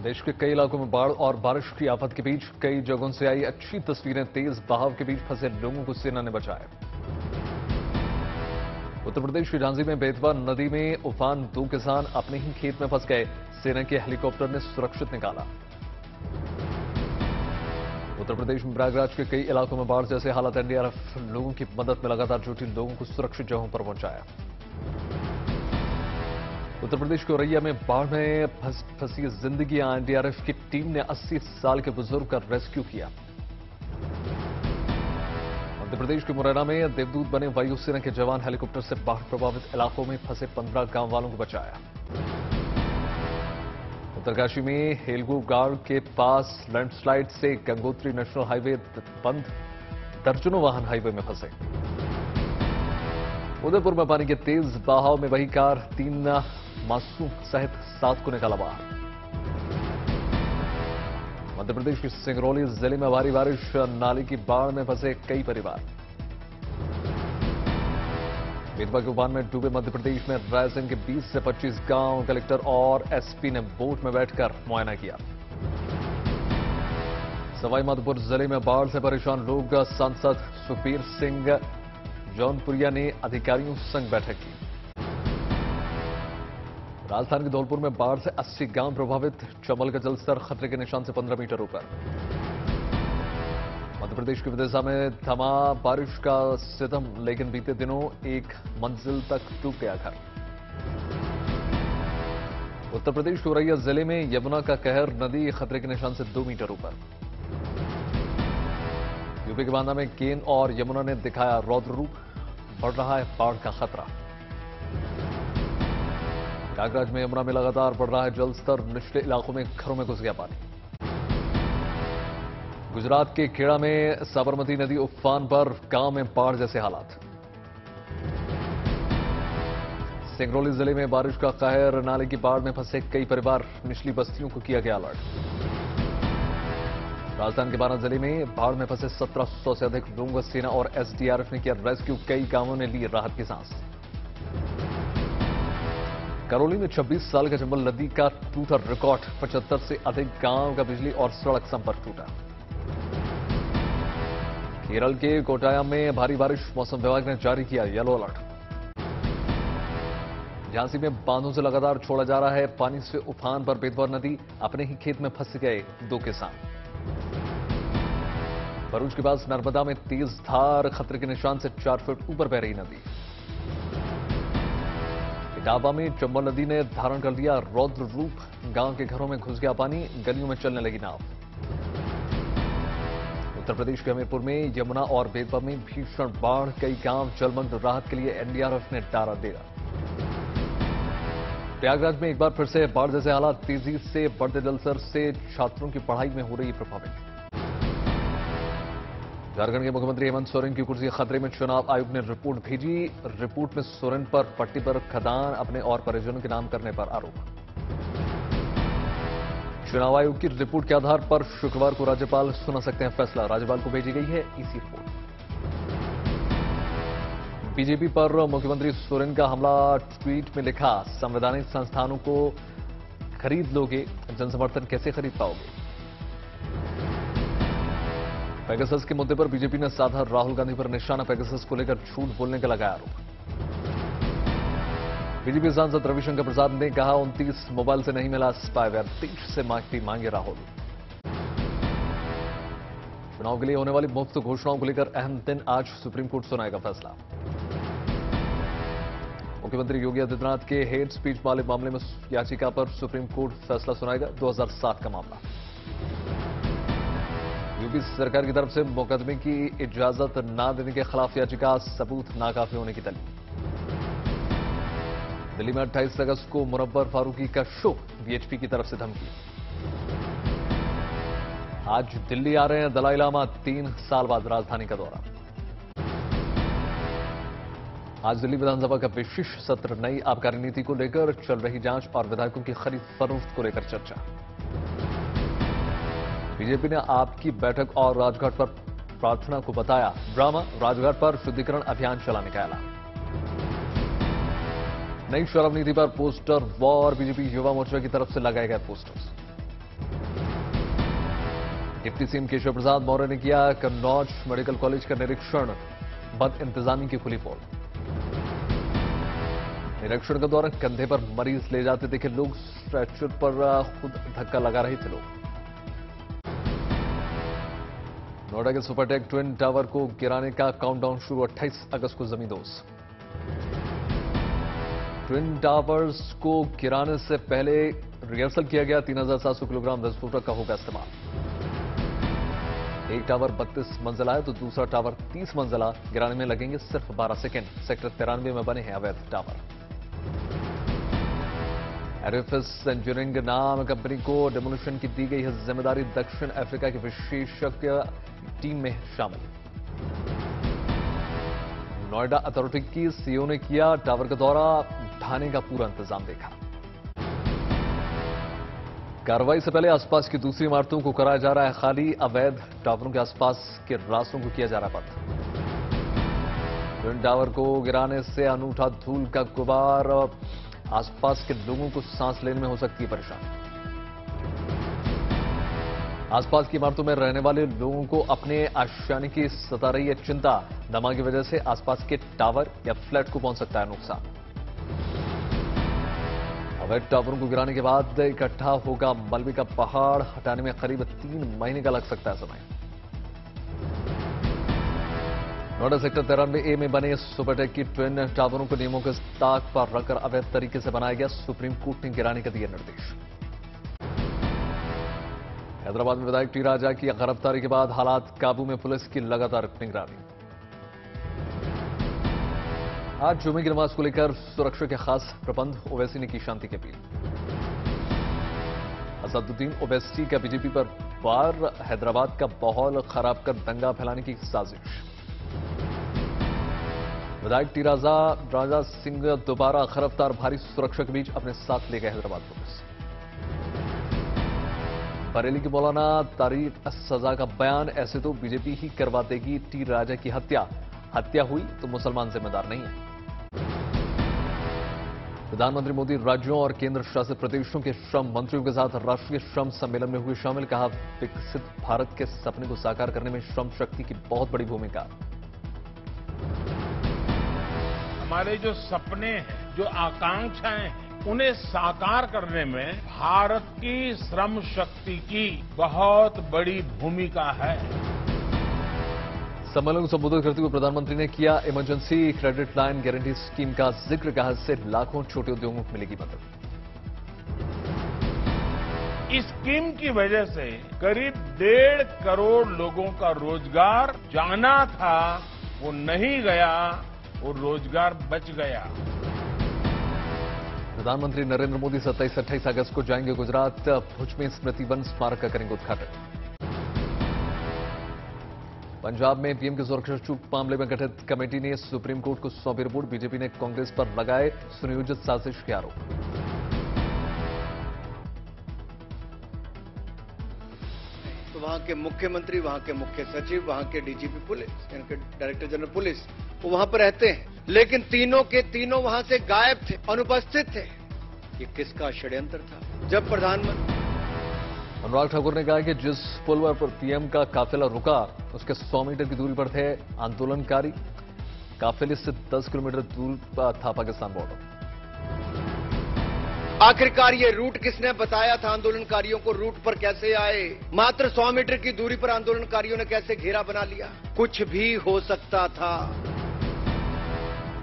देश के कई इलाकों में बाढ़ और बारिश की आफत के बीच कई जगहों से आई अच्छी तस्वीरें। तेज बहाव के बीच फंसे लोगों को सेना ने बचाया। उत्तर प्रदेश के झांसी में बेतवा नदी में उफान, 2 किसान अपने ही खेत में फंस गए। सेना के हेलीकॉप्टर ने सुरक्षित निकाला। उत्तर प्रदेश में प्रयागराज के कई इलाकों में बाढ़ जैसे हालात। एनडीआरएफ लोगों की मदद में लगातार जुटी, लोगों को सुरक्षित जगहों पर पहुंचाया। उत्तर प्रदेश के औरैया में बाढ़ में फंसी जिंदगियां। एनडीआरएफ की टीम ने 80 साल के बुजुर्ग का रेस्क्यू किया। मध्य प्रदेश के मुरैना में देवदूत बने वायुसेना के जवान हेलीकॉप्टर से बाढ़ प्रभावित इलाकों में फंसे 15 गांव वालों को बचाया। उत्तरकाशी में हेलगू गांव के पास लैंडस्लाइड से गंगोत्री नेशनल हाईवे बंद, दर्जनों वाहन हाईवे में फंसे। उदयपुर में पानी के तेज बहाव में वही कार, 3 मासूम सहित 7 को निकाला बाहर। मध्य प्रदेश के सिंगरौली जिले में भारी बारिश, नाले की बाढ़ में फंसे कई परिवार। बेतवा के उफान में डूबे मध्य प्रदेश में रायसेन के 20 से 25 गांव। कलेक्टर और एसपी ने बोट में बैठकर मुआयना किया। सवाई माधोपुर जिले में बाढ़ से परेशान लोग। सांसद सुखबीर सिंह जौनपुरिया ने अधिकारियों संग बैठक की। राजस्थान के धौलपुर में बाढ़ से 80 गांव प्रभावित। चंबल का जलस्तर खतरे के निशान से 15 मीटर ऊपर। मध्य प्रदेश के विदिशा में थमा बारिश का सितम, लेकिन बीते दिनों एक मंजिल तक डूब गया घर। उत्तर प्रदेश के औरैया जिले में यमुना का कहर, नदी खतरे के निशान से 2 मीटर ऊपर। यूपी के बांदा में केन और यमुना ने दिखाया रौद्र रूप, बढ़ रहा है बाढ़ का खतरा। प्रयागराज में यमुना में लगातार बढ़ रहा है जलस्तर, निचले इलाकों में घरों में घुस गया पानी। गुजरात के खेड़ा में साबरमती नदी उफान पर, गांव में बाढ़ जैसे हालात। सिंगरौली जिले में बारिश का कहर, नाले की बाढ़ में फंसे कई परिवार। निचली बस्तियों को किया गया अलर्ट। राजस्थान के बारां जिले में बाढ़ में फंसे 1700 से अधिक लोगों को सेना और एसडीआरएफ ने किया रेस्क्यू। कई गांवों ने ली राहत की सांस। करौली में 26 साल का चंबल नदी का टूटा रिकॉर्ड। 75 से अधिक गांव का बिजली और सड़क संपर्क टूटा। केरल के कोट्टायम में भारी बारिश, मौसम विभाग ने जारी किया येलो अलर्ट। झांसी में बांधों से लगातार छोड़ा जा रहा है पानी से उफान पर बेतवा नदी, अपने ही खेत में फंस गए 2 किसान। भरूच के पास नर्मदा में तेज धार, खतरे के निशान से 4 फुट ऊपर बह रही नदी। इटावा में चंबल नदी ने धारण कर लिया रौद्र रूप, गांव के घरों में घुस गया पानी, गलियों में चलने लगी नाव। उत्तर प्रदेश के हमीरपुर में यमुना और बेतवा में भीषण बाढ़, कई गांव जलमग्न। राहत के लिए एनडीआरएफ ने डाला डेरा। प्रयागराज में एक बार फिर से बाढ़ जैसे हालात, तेजी से बढ़ते जलस्तर से छात्रों की पढ़ाई में हो रही प्रभावित। झारखंड के मुख्यमंत्री हेमंत सोरेन की कुर्सी खतरे में, चुनाव आयोग ने रिपोर्ट भेजी। रिपोर्ट में सोरेन पर पट्टी पर खदान, अपने और परिजनों के नाम करने पर आरोप। चुनाव आयोग की रिपोर्ट के आधार पर शुक्रवार को राज्यपाल सुना सकते हैं फैसला। राज्यपाल को भेजी गई है इसी रिपोर्ट। बीजेपी पर मुख्यमंत्री सोरेन का हमला, ट्वीट में लिखा, संवैधानिक संस्थानों को खरीद लोगे, जनसमर्थन कैसे खरीद पाओगे। पेगासस के मुद्दे पर बीजेपी ने साधा राहुल गांधी पर निशाना। पेगासस को लेकर झूठ बोलने का लगाया आरोप। बीजेपी सांसद रविशंकर प्रसाद ने कहा 29 मोबाइल से नहीं मिला स्पाईवेयर, देश से माफी मांगे राहुल। चुनाव के लिए होने वाली मुफ्त घोषणाओं को लेकर अहम दिन, आज सुप्रीम कोर्ट सुनाएगा फैसला। मुख्यमंत्री योगी आदित्यनाथ के हेट स्पीच वाले मामले में याचिका पर सुप्रीम कोर्ट फैसला सुनाएगा। 2007 का मामला। यूपी सरकार की तरफ से मुकदमे की इजाजत न देने के खिलाफ याचिका, सबूत नाकाफी होने की दलील। दिल्ली में 28 अगस्त को मुनव्वर फारूकी का शो, बीएचपी की तरफ से धमकी। आज दिल्ली आ रहे हैं दलाई लामा, 3 साल बाद राजधानी का दौरा। आज दिल्ली विधानसभा का विशेष सत्र, नई आबकारी नीति को लेकर चल रही जांच और विधायकों की खरीद फरोख्त को लेकर चर्चा। बीजेपी ने आपकी बैठक और राजघाट पर प्रार्थना को बताया ड्रामा। राजघाट पर शुद्धिकरण अभियान चलाने का ऐलान। नई शराब नीति पर poster war, BJP Yuva Morcha की तरफ से लगाए गए posters. Deputy CM Keshav Prasad Maurya ने किया कन्नौज मेडिकल कॉलेज का निरीक्षण, बद इंतजामी की खुली पोल। निरीक्षण के दौरान कंधे पर मरीज ले जाते देखे लोग, स्ट्रेचर पर खुद धक्का लगा रहे थे लोग। नोएडा के सुपरटेक ट्विन टावर को गिराने का काउंटडाउन शुरू, 28 अगस्त को जमींदोज। ट्विन टावर्स को गिराने से पहले रिहर्सल किया गया, 3700 किलोग्राम विस्फोटक का होगा इस्तेमाल। एक टावर 32 मंजिला है तो दूसरा टावर 30 मंजिला, गिराने में लगेंगे सिर्फ 12 सेकेंड। सेक्टर 93 में बने हैं अवैध टावर। एरिफिस इंजीनियरिंग नाम कंपनी को डेमोलिशन की दी गई है जिम्मेदारी, दक्षिण अफ्रीका की विशेषज्ञ टीम में शामिल। नोएडा अथॉरिटी की सीईओ ने किया टावर का दौरा, ढाने का पूरा इंतजाम देखा। कार्रवाई से पहले आसपास की दूसरी इमारतों को कराया जा रहा है खाली, अवैध टावरों के आसपास के रास्तों को किया जा रहा है बंद। ट्विन टावर को गिराने से अनूठा धूल का गुबार, आसपास के लोगों को सांस लेने में हो सकती है परेशानी। आसपास की इमारतों में रहने वाले लोगों को अपने आशियाने की सता रही है चिंता, दमा की वजह से आसपास के टावर या फ्लैट को पहुंच सकता है नुकसान। अवैध टावरों को गिराने के बाद इकट्ठा होगा मलबे का पहाड़, हटाने में करीब 3 महीने का लग सकता है समय। नोएडा सेक्टर 93A में बने सुपरटेक की ट्विन टावरों को नियमों के ताक पर रखकर अवैध तरीके से बनाया गया, सुप्रीम कोर्ट ने गिराने के दिए निर्देश। हैदराबाद में विधायक टी राजा की गिरफ्तारी के बाद हालात काबू में, पुलिस की लगातार निगरानी। आज जुमे की नमाज को लेकर सुरक्षा के खास प्रबंध, ओवैसी ने की शांति की अपील। असदुद्दीन ओवैसी का बीजेपी पर वार, हैदराबाद का माहौल खराब कर दंगा फैलाने की साजिश। विधायक टी राजा सिंह दोबारा गिरफ्तार, भारी सुरक्षा के बीच अपने साथ ले गए हैदराबाद पुलिस। बरेली की मौलाना तारीक सजा का बयान, ऐसे तो बीजेपी ही करवा देगी टी राजा की हत्या, हत्या हुई तो मुसलमान जिम्मेदार नहीं है। प्रधानमंत्री मोदी राज्यों और केंद्र शासित प्रदेशों के श्रम मंत्रियों के साथ राष्ट्रीय श्रम सम्मेलन में हुए शामिल, कहा विकसित भारत के सपने को साकार करने में श्रम शक्ति की बहुत बड़ी भूमिका। हमारे जो सपने हैं, जो आकांक्षाएं हैं, उन्हें साकार करने में भारत की श्रम शक्ति की बहुत बड़ी भूमिका है। सम्मेलन को संबोधित करते हुए प्रधानमंत्री ने किया emergency credit line guarantee scheme का जिक्र, कहा इससे लाखों छोटे उद्योगों को मिलेगी मदद। इस स्कीम की वजह से करीब 1.5 करोड़ लोगों का रोजगार जाना था, वो नहीं गया, वो रोजगार बच गया। प्रधानमंत्री नरेंद्र मोदी 27-28 अगस्त को जाएंगे गुजरात, भुज में स्मृति वन स्मारक का करेंगे उद्घाटन। पंजाब में पीएम के सुरक्षा चूक मामले में गठित कमेटी ने सुप्रीम कोर्ट को सौंपी रिपोर्ट, बीजेपी ने कांग्रेस पर लगाए सुनियोजित साजिश के आरोप। तो वहां के मुख्यमंत्री, वहां के मुख्य सचिव, वहां के डीजीपी पुलिस, यानी कि डायरेक्टर जनरल पुलिस, वो वहां पर रहते हैं, लेकिन तीनों के तीनों वहां से गायब थे, अनुपस्थित थे। ये किसका षड्यंत्र था? जब प्रधानमंत्री अनुराग ठाकुर ने कहा कि जिस पुल पर पीएम का काफिला रुका, उसके 100 मीटर की दूरी पर थे आंदोलनकारी, काफिले से 10 किलोमीटर दूर था पाकिस्तान बॉर्डर। आखिरकार ये रूट किसने बताया था आंदोलनकारियों को? रूट पर कैसे आए? मात्र 100 मीटर की दूरी पर आंदोलनकारियों ने कैसे घेरा बना लिया? कुछ भी हो सकता था।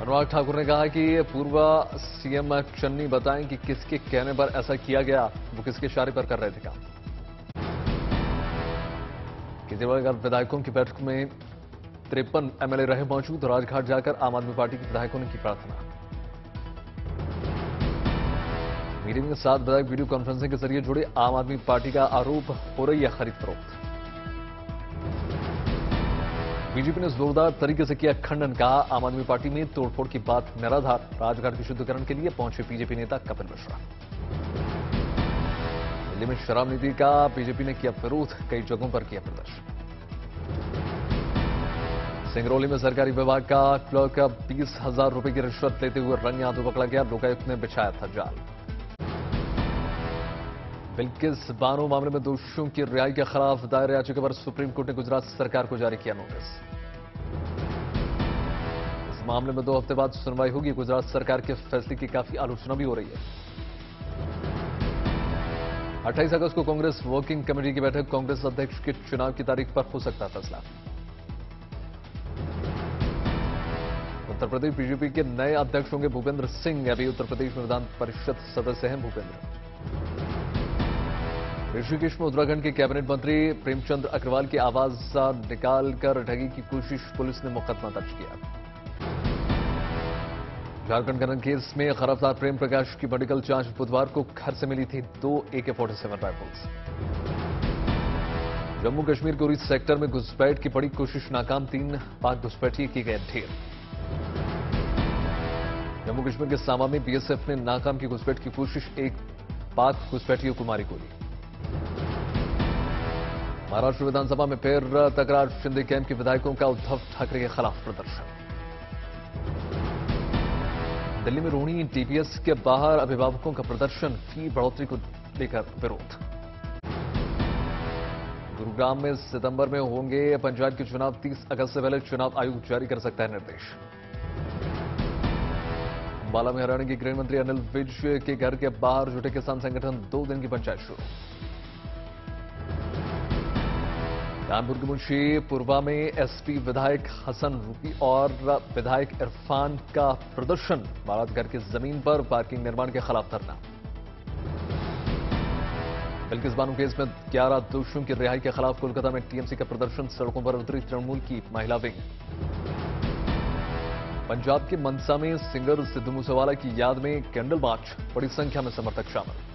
अनुराग ठाकुर ने कहा कि पूर्व सीएम चन्नी बताएं कि किसके कहने पर ऐसा किया गया, वो किसके इशारे पर कर रहे थे काम। केजरीवाल विधायकों की बैठक में 53 एमएलए रहे मौजूद, राजघाट जाकर आम आदमी पार्टी के विधायकों ने की प्रार्थना। मीटिंग में 7 विधायक वीडियो कॉन्फ्रेंसिंग के जरिए जुड़े, आम आदमी पार्टी का आरोप हो रही है खरीद फरोख्त। बीजेपी ने जोरदार तरीके से किया खंडन, कहा आम आदमी पार्टी में तोड़फोड़ की बात निराधार, राजघाट के शुद्धिकरण के लिए पहुंचे बीजेपी नेता कपिल मिश्रा। दिल्ली में शराब नीति का बीजेपी ने किया विरोध, कई जगहों पर किया प्रदर्शन। सिंगरौली में सरकारी विभाग का क्लर्क 20,000 रुपए की रिश्वत लेते हुए रंगे हाथों पकड़ा गया, लोकायुक्त ने बिछाया था जाल। बिल्किस बानो मामले में दोषियों की रिहाई के खिलाफ दायर याचिका पर सुप्रीम कोर्ट ने गुजरात सरकार को जारी किया नोटिस। इस मामले में 2 हफ्ते बाद सुनवाई होगी। गुजरात सरकार के फैसले की काफी आलोचना भी हो रही है। 28 अगस्त को कांग्रेस वर्किंग कमेटी की बैठक, कांग्रेस अध्यक्ष के चुनाव की तारीख पर हो सकता फैसला। उत्तर प्रदेश बीजेपी के नए अध्यक्ष होंगे भूपेंद्र सिंह। अभी उत्तर प्रदेश में विधान परिषद सदस्य हैं भूपेंद्र। ऋषिकेश में उत्तराखंड के कैबिनेट मंत्री प्रेमचंद्र अग्रवाल की आवाज निकालकर ठगी की कोशिश, पुलिस ने मुकदमा दर्ज किया। झारखंड खनन केस में गिरफ्तार प्रेम प्रकाश की मेडिकल जांच बुधवार को घर से मिली थी 2 AK-47 राइफल्स। जम्मू कश्मीर के उरी सेक्टर में घुसपैठ की बड़ी कोशिश नाकाम, 3 पाक घुसपैठिए की गए ढेर। जम्मू कश्मीर के सामा में बीएसएफ ने नाकाम की घुसपैठ की कोशिश, 1 पाक घुसपैठियों को मारी गोली। महाराष्ट्र विधानसभा में फिर तकरार, शिंदे कैंप के विधायकों का उद्धव ठाकरे के खिलाफ प्रदर्शन। दिल्ली में रोहिणी टीपीएस के बाहर अभिभावकों का प्रदर्शन, फी बढ़ोतरी को लेकर विरोध। गुरुग्राम में सितंबर में होंगे पंचायत के चुनाव, 30 अगस्त से पहले चुनाव आयोग जारी कर सकता है निर्देश। अंबाला में हरियाणा के गृह मंत्री अनिल विज के घर के बाहर जुटे किसान संगठन, 2 दिन की पंचायत शुरू। कानपुर के मुंशी पुरवा में एसपी विधायक हसन रूपी और विधायक इरफान का प्रदर्शन, बारात घर की जमीन पर पार्किंग निर्माण के खिलाफ धरना। बिल्किस बानो केस में 11 दोषियों की रिहाई के खिलाफ कोलकाता में टीएमसी का प्रदर्शन, सड़कों पर उतरी तृणमूल की महिला विंग। पंजाब के मनसा में सिंगर सिद्धू मूसेवाला की याद में कैंडल मार्च, बड़ी संख्या में समर्थक शामिल।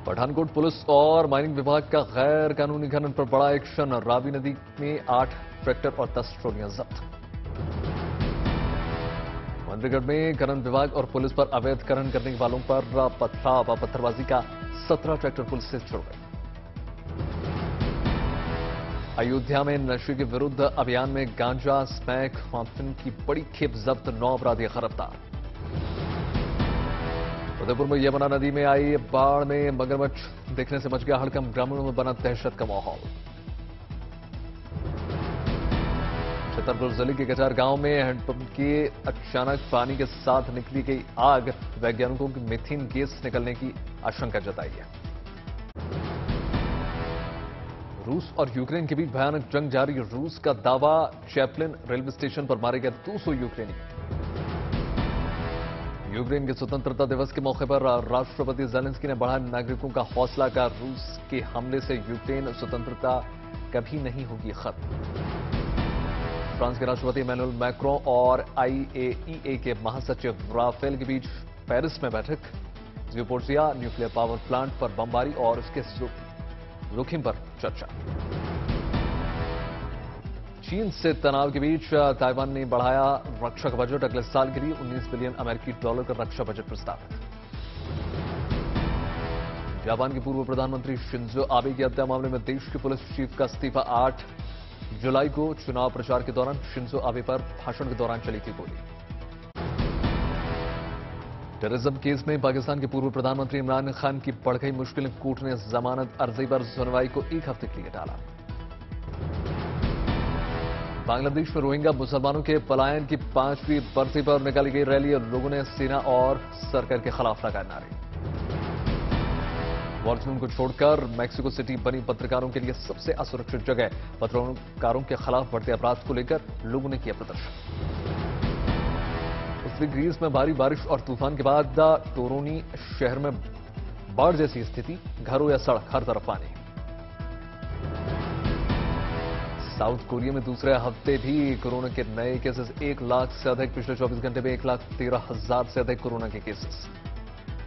पठानकोट पुलिस और माइनिंग विभाग का गैर कानूनी खनन पर बड़ा एक्शन, रावी नदी में 8 ट्रैक्टर और 10 ट्रॉलियां जब्त। मंत्रीगढ़ में खनन विभाग और पुलिस पर अवैध खनन करने वालों पर पथराव, पत्थरबाजी का 17 ट्रैक्टर पुलिस से छुड़ गए। अयोध्या में नशे के विरुद्ध अभियान में गांजा स्मैक मॉर्फिन की बड़ी खेप जब्त, 9 अपराधी गिरफ्तार। उदयपुर में यमुना नदी में आई बाढ़ में मगरमच्छ देखने से मच गया हड़कंप, ग्रामीणों में बना दहशत का माहौल। छतरपुर जिले के कचार गांव में हैंडपंप के अचानक पानी के साथ निकली गई आग, वैज्ञानिकों की मीथेन गैस निकलने की आशंका जताई है। रूस और यूक्रेन के बीच भयानक जंग जारी, रूस का दावा, चैपलिन रेलवे स्टेशन पर मारे गए 200 यूक्रेनी। यूक्रेन के स्वतंत्रता दिवस के मौके पर राष्ट्रपति जेलेंस्की ने बढ़ाया नागरिकों का हौसला, का रूस के हमले से यूक्रेन स्वतंत्रता कभी नहीं होगी खत्म। फ्रांस के राष्ट्रपति इमैनुअल मैक्रों और IAEA के महासचिव राफेल के बीच पेरिस में बैठक, ज़पोरिज़िया न्यूक्लियर पावर प्लांट पर बमबारी और उसके जोखिम पर चर्चा। चीन से तनाव के बीच ताइवान ने बढ़ाया रक्षा बजट, अगले साल के लिए $19 बिलियन अमेरिकी डॉलर का रक्षा बजट प्रस्तावित। जापान के पूर्व प्रधानमंत्री शिंजो आबे की हत्या मामले में देश के पुलिस चीफ का इस्तीफा, 8 जुलाई को चुनाव प्रचार के दौरान शिंजो आबे पर भाषण के दौरान चली थी गोली। टेररिज्म केस में पाकिस्तान के पूर्व प्रधानमंत्री इमरान खान की बढ़ गई मुश्किलें, कोर्ट ने जमानत अर्जी पर सुनवाई को 1 हफ्ते के लिए टाला। बांग्लादेश में रोहिंग्या मुसलमानों के पलायन की 5वीं बरसी पर निकाली गई रैली और लोगों ने सेना और सरकार के खिलाफ लगाए नारे। वॉरजून को छोड़कर मैक्सिको सिटी बनी पत्रकारों के लिए सबसे असुरक्षित जगह, पत्रकारों के खिलाफ बढ़ते अपराध को लेकर लोगों ने किया प्रदर्शन। उत्तरी ग्रीस में भारी बारिश और तूफान के बाद टोरोनी शहर में बाढ़ जैसी स्थिति, घरों या सड़क हर तरफ पानी। साउथ कोरिया में दूसरे हफ्ते भी कोरोना के नए केसेस, 1 लाख से अधिक, पिछले 24 घंटे में 1,13,000 से अधिक कोरोना के केसेस।